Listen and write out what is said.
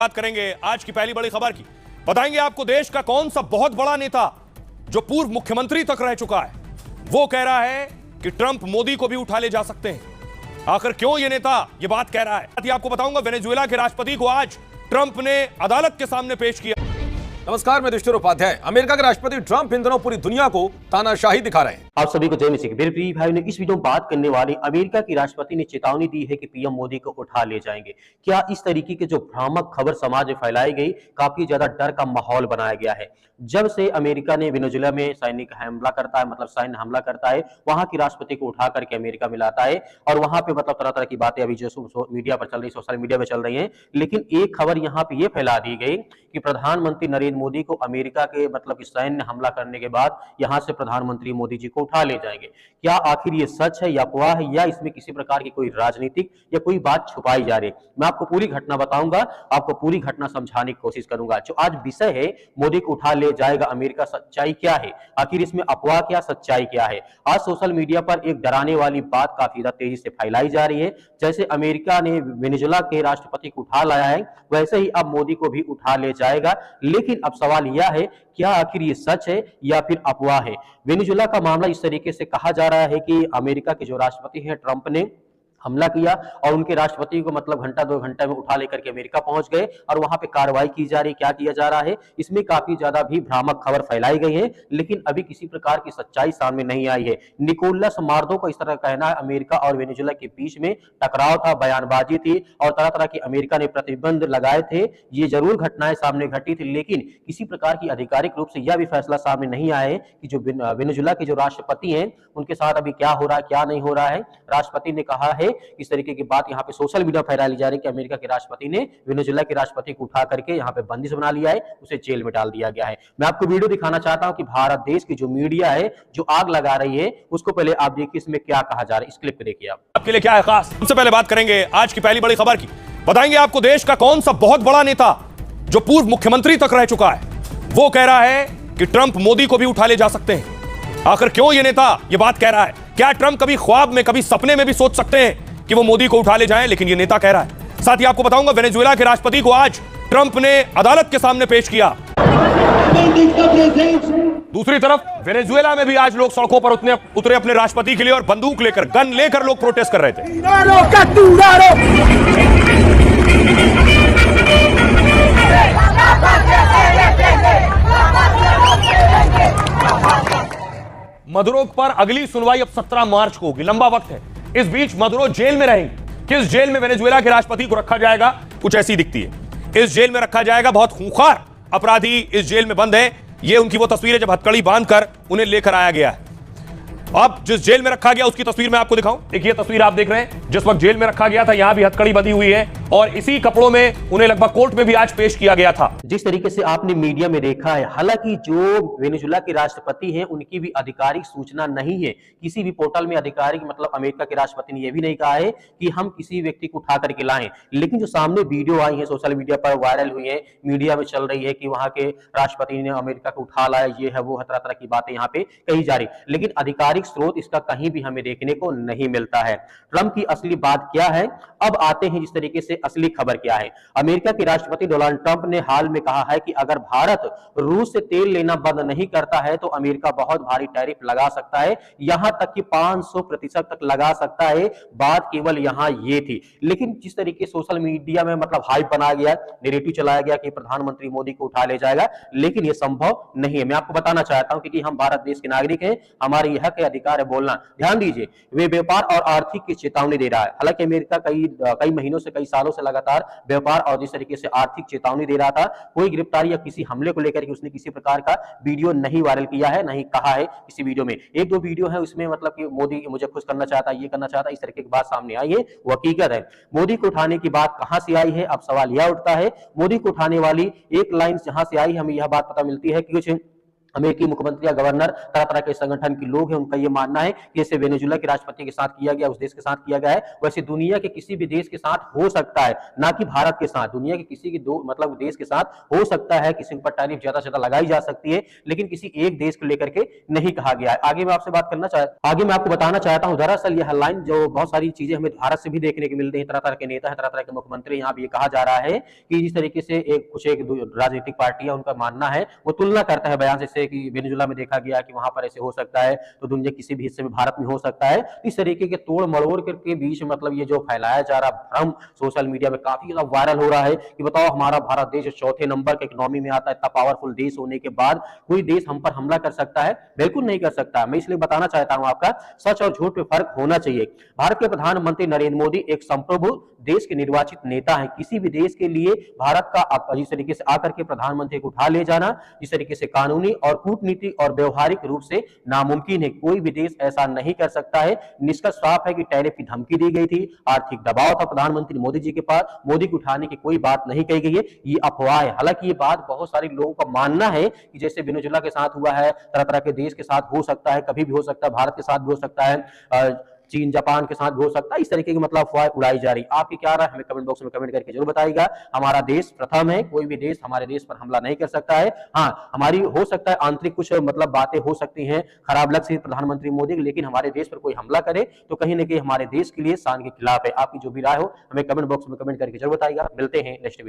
बात करेंगे आज की पहली बड़ी खबर की। बताएंगे आपको देश का कौन सा बहुत बड़ा नेता जो पूर्व मुख्यमंत्री तक रह चुका है, वो कह रहा है कि ट्रंप मोदी को भी उठा ले जा सकते हैं। आखिर क्यों ये नेता ये बात कह रहा है, आपको बताऊंगा। वेनेजुएला के राष्ट्रपति को आज ट्रंप ने अदालत के सामने पेश किया। नमस्कार, मैं युधिष्ठिर उपाध्याय। अमेरिका के राष्ट्रपति ट्रंप इन दिनों पूरी दुनिया को तानाशाही दिखा रहे हैं। आप सभी को जय मसीह। मेरे प्रिय भाइयों ने इस वीडियो में बात करने वाली अमेरिका की राष्ट्रपति ने चेतावनी दी है कि पीएम मोदी को उठा ले जाएंगे। क्या इस तरीके के जो भ्रामक खबर समाज में फैलाई गई, काफी ज्यादा डर का माहौल बनाया गया है। जब से अमेरिका ने वेनेजुएला में सैनिक हमला करता है, मतलब सैन्य हमला करता है, वहां की राष्ट्रपति को उठा करके अमेरिका में लाता है और वहां पे मतलब तरह तरह की बातें अभी जो मीडिया पर चल रही, सोशल मीडिया पर चल रही हैं। लेकिन एक खबर यहाँ पे ये फैला दी गई कि प्रधानमंत्री नरेंद्र मोदी को अमेरिका के मतलब सैन्य हमला करने के बाद यहां से प्रधानमंत्री मोदी जी को उठा ले जाएंगे। क्या आखिर ये सच है या अफवाह है, या इसमें किसी प्रकार की कोई राजनीतिक या कोई बात छुपाई जा रही है? मैं आपको पूरी घटना बताऊंगा, आपको पूरी घटना समझाने की कोशिश करूंगा। जो आज विषय है, मोदी को उठा ले जाएगा अमेरिका, सच्चाई क्या है, आखिर इसमें अफवाह क्या, सच्चाई क्या है? आज सोशल मीडिया पर एक डराने वाली बात काफी ज्यादा तेजी से फैलाई जा रही है। जैसे अमेरिका ने वेनेजुएला के राष्ट्रपति को उठा लाया है, वैसे ही अब मोदी को भी उठा ले जाएगा। लेकिन अब सवाल यह है, क्या आखिर ये सच है या फिर अफवाह है? वेनेजुएला का मामला इस तरीके से कहा जा रहा है कि अमेरिका के जो राष्ट्रपति हैं ट्रंप ने हमला किया और उनके राष्ट्रपति को मतलब घंटा 2 घंटे में उठा लेकर के अमेरिका पहुंच गए और वहां पे कार्रवाई की जा रही। क्या किया जा रहा है, इसमें काफी ज्यादा भी भ्रामक खबर फैलाई गई है, लेकिन अभी किसी प्रकार की सच्चाई सामने नहीं आई है। निकोलस मार्दो का इस तरह कहना है, अमेरिका और वेनेजुएला के बीच में टकराव था, बयानबाजी थी और तरह तरह की अमेरिका ने प्रतिबंध लगाए थे। ये जरूर घटनाएं सामने घटी थी, लेकिन किसी प्रकार की आधिकारिक रूप से यह भी फैसला सामने नहीं आया है कि जो वेनेजुएला के जो राष्ट्रपति हैं उनके साथ अभी क्या हो रहा है, क्या नहीं हो रहा है। राष्ट्रपति ने कहा है, इस तरीके की बात यहाँ पे सोशल मीडिया फैलाई जा रही है कि अमेरिका के राष्ट्रपति ने वेनेजुएला के राष्ट्रपति को उठा करके यहाँ पे बंदिश बना लिया है, उसे जेल में डाल दिया गया है। मैं आपको वीडियो दिखाना चाहता हूँ कि भारत देश की जो मीडिया है जो आग लगा रही है, उसको पहले आप देखिए इसमें क्या कहा जा रहा है। इस क्लिप को देखिए। आपके लिए क्या है खास, सबसे पहले बात करेंगे आज की पहली बड़ी खबर की। बताएंगे आपको देश का कौन सा बहुत बड़ा नेता जो पूर्व मुख्यमंत्री तक रह चुका है, वो कह रहा है कि ट्रंप मोदी को भी उठा ले जा सकते हैं। आखिर क्यों ये नेता ये बात कह रहा है? क्या ट्रंप कभी ख्वाब में, कभी सपने में भी सोच सकते हैं कि वो मोदी को उठा ले जाएं? लेकिन ये नेता कह रहा है। साथ ही आपको बताऊंगा, वेनेजुएला के राष्ट्रपति को आज ट्रंप ने अदालत के सामने पेश किया। दूसरी तरफ वेनेजुएला में भी आज लोग सड़कों पर उतरे अपने राष्ट्रपति के लिए और बंदूक लेकर, गन लेकर लोग प्रोटेस्ट कर रहे थे। मदुरो पर अगली सुनवाई अब 17 मार्च को होगी, लंबा वक्त है। इस बीच मदुरो जेल में रहेंगे। किस जेल में वेनेजुएला के राष्ट्रपति को रखा जाएगा, कुछ ऐसी दिखती है। इस जेल में रखा जाएगा, बहुत खूंखार अपराधी इस जेल में बंद है। ये उनकी वो तस्वीरें जब हथकड़ी बांधकर उन्हें लेकर आया गया है। अब जिस जेल में रखा गया उसकी तस्वीर मैं आपको दिखाऊं। देखिए तस्वीर आप देख रहे हैं, जिस वक्त जेल में रखा गया था यहां भी हथकड़ी बंधी हुई है और इसी कपड़ों में उन्हें लगभग कोर्ट में भी आज पेश किया गया था। जिस तरीके से आपने मीडिया में देखा है, हालांकि जो वेनेजुएला के राष्ट्रपति हैं उनकी भी आधिकारिक सूचना नहीं है। किसी भी पोर्टल में आधिकारिक मतलब अमेरिका के राष्ट्रपति ने यह भी नहीं कहा है कि हम किसी व्यक्ति को उठा करके लाएं। लेकिन जो सामने वीडियो आई है, सोशल मीडिया पर वायरल हुई है, मीडिया में चल रही है कि वहां के राष्ट्रपति ने अमेरिका को उठा लाया, ये है वो है, तरह तरह की बातें यहाँ पे कही जा रही। लेकिन आधिकारिक स्रोत इसका कहीं भी हमें देखने को नहीं मिलता है। ट्रंप की असली बात क्या है, अब आते हैं जिस तरीके से असली खबर क्या है। अमेरिका के राष्ट्रपति डोनाल्ड ट्रंप ने हाल में कहा है कि अगर भारत रूस से तेल लेना बंद नहीं करता है तो अमेरिका बहुत भारी टैरिफ लगा सकता है, यहां तक कि 500% तक लगा सकता है। बात केवल यहां ये थी, लेकिन जिस तरीके सोशल मीडिया में मतलब हाइप बनाया गया, नैरेटिव चलाया गया कि प्रधानमंत्री मोदी को उठा ले जाएगा, लेकिन यह संभव नहीं है। मैं आपको बताना चाहता हूं कि हम भारत देश के नागरिक हैं, हमारे यह के अधिकार है बोलना। ध्यान दीजिए, वे व्यापार और आर्थिक की चेतावनी दे रहा है। हालांकि अमेरिका कई महीनों से, कई सालों से लगातार व्यापार और जिस तरीके से आर्थिक चेतावनी दे रहा था, कोई गिरफ्तारी या किसी हमले को लेकर के उसने किसी प्रकार का वीडियो नहीं वायरल किया है, नहीं कहा है किसी वीडियो में। एक दो वीडियो है उसमें मतलब कि मोदी मुझे खुश करना चाहता है, ये करना चाहता है, इस तरीके की बात सामने आई है, वो हकीकत है। मोदी को उठाने की बात कहां से आई है, अब सवाल यह उठता है। मोदी को उठाने वाली एक लाइन जहां से आई, हमें यह बात पता मिलती है कि कुछ अमेरिकी मुख्यमंत्री या गवर्नर, तरह तरह के संगठन के लोग हैं, उनका ये मानना है कि जैसे वेनेजुएला के राष्ट्रपति के साथ किया गया, उस देश के साथ किया गया है, वैसे दुनिया के किसी भी देश के साथ हो सकता है, ना कि भारत के साथ। दुनिया के किसी के दो मतलब देश के साथ हो सकता है, किसी पर टैरिफ ज्यादा से ज्यादा लगाई जा सकती है, लेकिन किसी एक देश को लेकर के नहीं कहा गया है। आगे मैं आपसे आगे मैं आपको बताना चाहता हूं, दरअसल ये हेडलाइन जो बहुत सारी चीजें हमें भारत से भी देखने को मिलती है, तरह तरह के नेता है, तरह तरह के मुख्यमंत्री, यहाँ भी ये कहा जा रहा है कि जिस तरीके से एक राजनीतिक पार्टियां, उनका मानना है, वो तुलना करता है बयान से कि वेनेजुएला में देखा गया कि वहां पर ऐसे हो सकता है, तो दुनिया किसी भी हिस्से में भारत में हो सकता है। इस तरीके के तोड़ मरोड़ के बीच मतलब ये जो फैलाया जा रहा भ्रम सोशल मीडिया में काफी ज्यादा वायरल हो रहा है कि बताओ हमारा भारत देश चौथे नंबर के इकोनॉमी में आता है, इतना पावरफुल देश होने के बाद कोई देश हम पर हमला कर सकता है? बिल्कुल नहीं कर सकता। मैं इसलिए बताना चाहता हूं, आपका सच और झूठ में फर्क होना चाहिए। भारत के प्रधानमंत्री नरेंद्र मोदी एक संप्रभु देश के निर्वाचित नेता है। किसी भी देश के लिए भारत का जिस तरीके से आकर के प्रधानमंत्री को उठा ले जाना, जिस तरीके से कानूनी और कूटनीति और व्यवहारिक रूप से नामुमकिन है। कोई भी देश ऐसा नहीं कर सकता है। निष्कर्ष साफ है कि टैरिफ की धमकी दी गई थी, आर्थिक दबाव था प्रधानमंत्री मोदी जी के पास, मोदी को उठाने की कोई बात नहीं कही गई है, ये अफवाह है। हालांकि ये बात बहुत सारे लोगों का मानना है कि जैसे वेनेजुएला के साथ हुआ है, तरह तरह के देश के साथ हो सकता है, कभी भी हो सकता है, भारत के साथ भी हो सकता है, चीन जापान के साथ भी हो सकता है। इस तरीके की मतलब अफवाह उड़ाई जा रही। आपकी क्या राय, हमें कमेंट बॉक्स में कमेंट करके जरूर बताइएगा। हमारा देश प्रथम है, कोई भी देश हमारे देश पर हमला नहीं कर सकता है। हाँ, हमारी हो सकता है आंतरिक कुछ मतलब बातें हो सकती हैं खराब लग से प्रधानमंत्री मोदी, लेकिन हमारे देश पर कोई हमला करे तो कहीं ना कहीं हमारे देश के लिए शान के खिलाफ है। आपकी जो भी राय हो हमें कमेंट बॉक्स में कमेंट करके जरूर बताइएगा। मिलते हैं नेक्स्ट वीडियो।